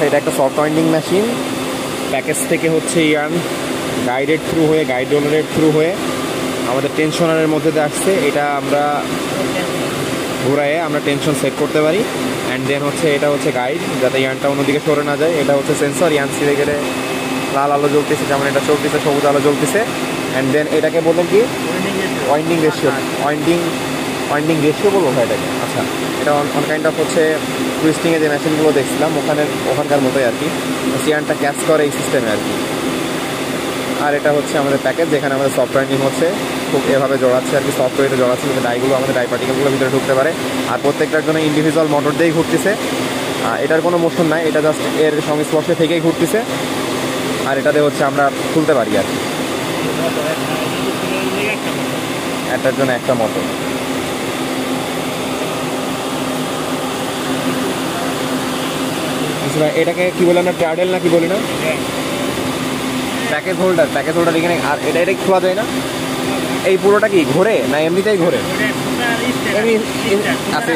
এটা একটা soft winding machine. Package থেকে হচ্ছে ইয়ার্ন গাইডের থ্রু হয়ে গাইড রোলারের থ্রু হয়ে আমাদের টেনশনারের মধ্যে দিয়ে আসছে। এটা আমরা ঘুরাইয়ে আমরা টেনশন সেট করতে পারি। অ্যান্ড দেন হচ্ছে এটা হচ্ছে গাইড, যাতে ইয়ার্নটা অন্যদিকে সরে না যায়। এটা হচ্ছে সেন্সর, ইয়ার্ন ছিঁড়ে গেলে লাল আলো জ্বলতেছে, যেমন এটা চলতেছে সবুজ আলো জ্বলতেছে। অ্যান্ড দেন এটাকে বললেন কি ওয়াইন্ডিং রেশিও, ওয়াইন্ডিং রেশিও বলবো ভাই এটাকে। আচ্ছা, এটা অন কাইন্ড অফ হচ্ছে টুইস্টিংয়ে যে মেশিনগুলো দেখছিলাম ওখানকার মতোই আর কি, ইয়ার্নটা ক্যাচ করে এই সিস্টেমে আর কি। আর এটা হচ্ছে আমাদের প্যাকেজ, যেখানে আমাদের সফট ওয়াইন্ডিং হচ্ছে খুব এভাবে জড়াচ্ছে আর কি, সফটওয়্যারে জড়াচ্ছে যাতে ডাইগুলো আমাদের ডাই পার্টিকেলগুলো ভিতরে ঢুকতে পারে। আর প্রত্যেকটার জন্য ইন্ডিভিজুয়াল মোটর দিয়েই ঘুরতেছে। এটার কোনো মোশন নাই, এটা জাস্ট এর সংস্পর্শে থেকেই ঘুরতেছে। আর এটাতে হচ্ছে আমরা খুলতে পারি আর কি, এটার জন্য একটা মোটর। এটাকে কি বলে আমরা ট্রাডেল না কি বলি না, প্যাকেজ হোল্ডার এখানে। আর এটা খোলা যায় না, এই পুরোটা কি ঘোরে না এমনিতেই ঘোরে? এমনি আচ্ছা,